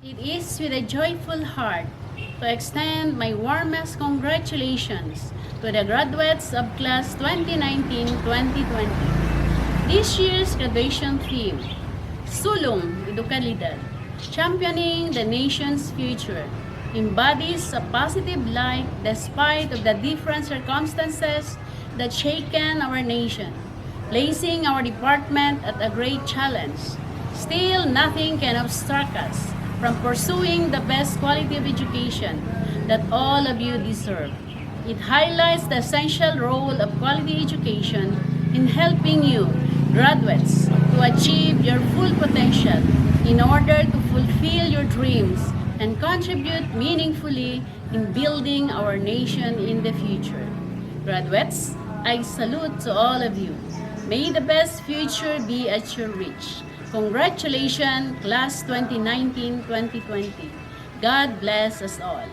It is with a joyful heart to extend my warmest congratulations to the graduates of Class 2019-2020. This year's graduation theme, Sulong Edukalidad, championing the nation's future, embodies a positive light despite of the different circumstances that shaken our nation, placing our department at a great challenge. Still, nothing can obstruct us from pursuing the best quality of education that all of you deserve. It highlights the essential role of quality education in helping you, graduates, to achieve your full potential in order to fulfill your dreams and contribute meaningfully in building our nation in the future. Graduates, I salute to all of you. May the best future be at your reach. Congratulations, Class 2019-2020. God bless us all.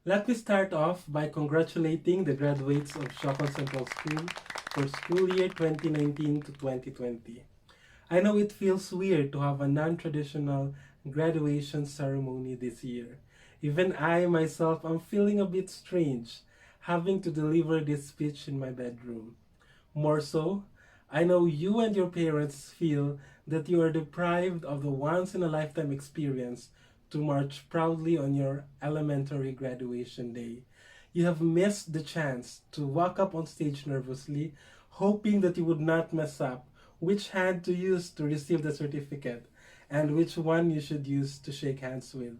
Let me start off by congratulating the graduates of Siocon Central School for school year 2019 to 2020. I know it feels weird to have a non-traditional graduation ceremony this year. Even I myself am feeling a bit strange having to deliver this speech in my bedroom. More so, I know you and your parents feel that you are deprived of the once in a lifetime experience to march proudly on your elementary graduation day. You have missed the chance to walk up on stage nervously, hoping that you would not mess up which hand to use to receive the certificate and which one you should use to shake hands with.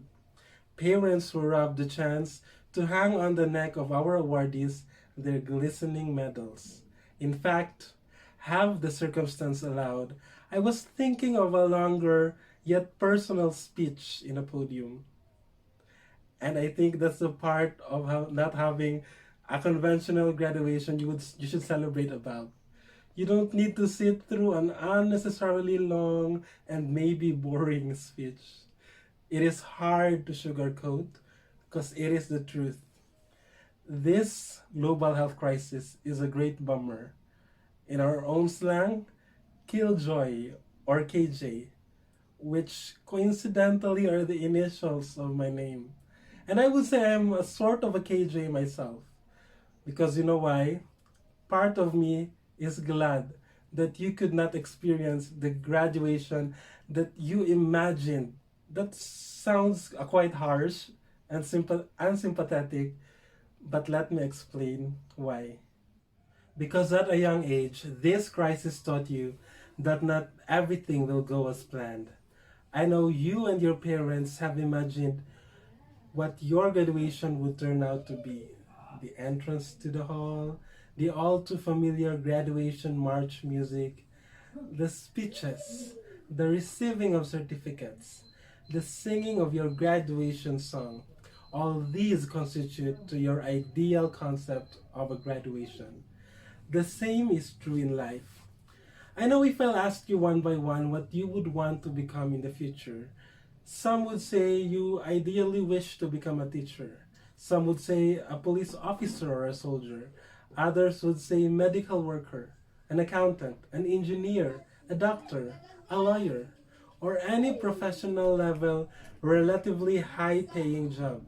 Parents were robbed the chance to hang on the neck of our awardees their glistening medals. In fact, have the circumstance allowed, I was thinking of a longer yet personal speech in a podium. And I think that's the part of how not having a conventional graduation you should celebrate about. You don't need to sit through an unnecessarily long and maybe boring speech. It is hard to sugarcoat because it is the truth. This global health crisis is a great bummer. In our own slang, Killjoy or KJ, which coincidentally are the initials of my name. And I would say I'm a sort of a KJ myself. Because you know why? Part of me is glad that you could not experience the graduation that you imagined. That sounds quite harsh and unsympathetic, but let me explain why. Because at a young age, this crisis taught you that not everything will go as planned. I know you and your parents have imagined what your graduation would turn out to be. The entrance to the hall, the all too familiar graduation march music, the speeches, the receiving of certificates, the singing of your graduation song. All these constitute to your ideal concept of a graduation. The same is true in life. I know if I'll ask you one by one what you would want to become in the future, some would say you ideally wish to become a teacher. Some would say a police officer or a soldier. Others would say medical worker, an accountant, an engineer, a doctor, a lawyer, or any professional level relatively high paying job.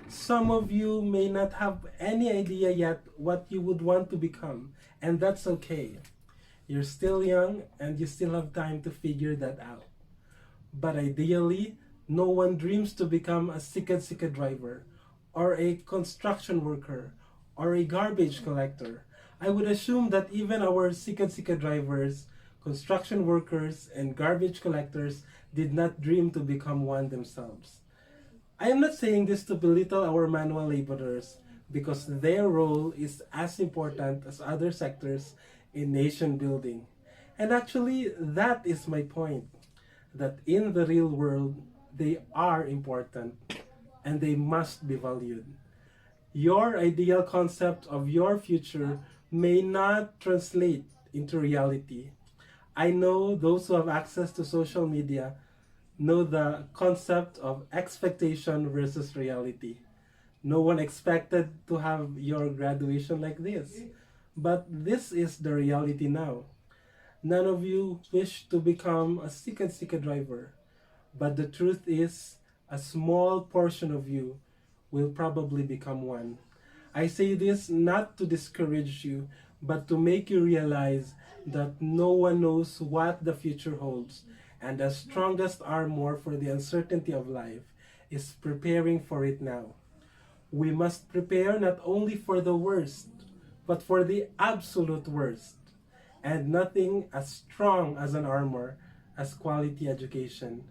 Some of you may not have any idea yet what you would want to become, and that's okay. You're still young and you still have time to figure that out. But ideally, no one dreams to become a sikad driver, or a construction worker, or a garbage collector. I would assume that even our sikad drivers, construction workers, and garbage collectors did not dream to become one themselves. I am not saying this to belittle our manual laborers because their role is as important as other sectors in nation building. And actually, that is my point, that in the real world, they are important and they must be valued. Your ideal concept of your future may not translate into reality. I know those who have access to social media know the concept of expectation versus reality. No one expected to have your graduation like this. But this is the reality now. None of you wish to become a Sika driver. But the truth is, a small portion of you will probably become one. I say this not to discourage you, but to make you realize that no one knows what the future holds, and the strongest armor for the uncertainty of life is preparing for it now. We must prepare not only for the worst, but for the absolute worst, and nothing as strong as an armor as quality education.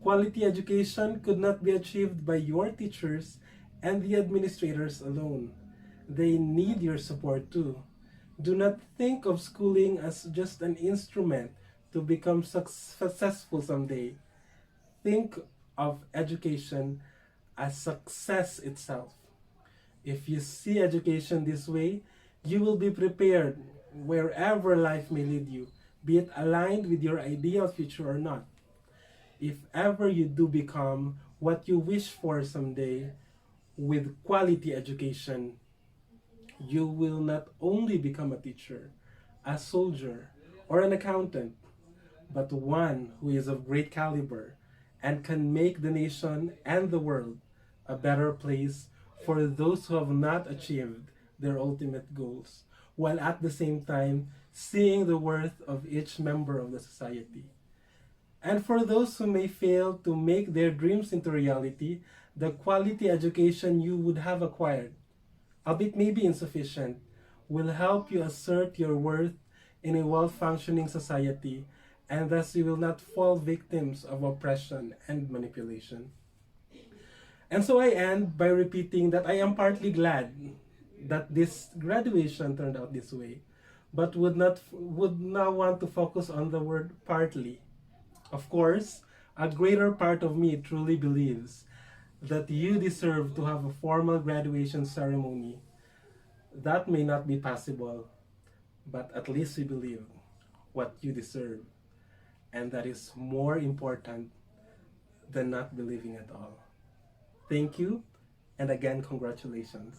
Quality education could not be achieved by your teachers and the administrators alone. They need your support too. Do not think of schooling as just an instrument to become successful someday. Think of education as success itself. If you see education this way, you will be prepared wherever life may lead you, be it aligned with your ideal future or not. If ever you do become what you wish for someday, with quality education, you will not only become a teacher, a soldier, or an accountant, but one who is of great caliber and can make the nation and the world a better place for those who have not achieved their ultimate goals, while at the same time seeing the worth of each member of the society. And for those who may fail to make their dreams into reality, the quality education you would have acquired, albeit maybe insufficient, will help you assert your worth in a well-functioning society, and thus you will not fall victims of oppression and manipulation. And so I end by repeating that I am partly glad that this graduation turned out this way, but would now want to focus on the word partly. Of course, a greater part of me truly believes that you deserve to have a formal graduation ceremony. That may not be possible, but at least we believe what you deserve. And that is more important than not believing at all. Thank you, and again, congratulations.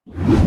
you.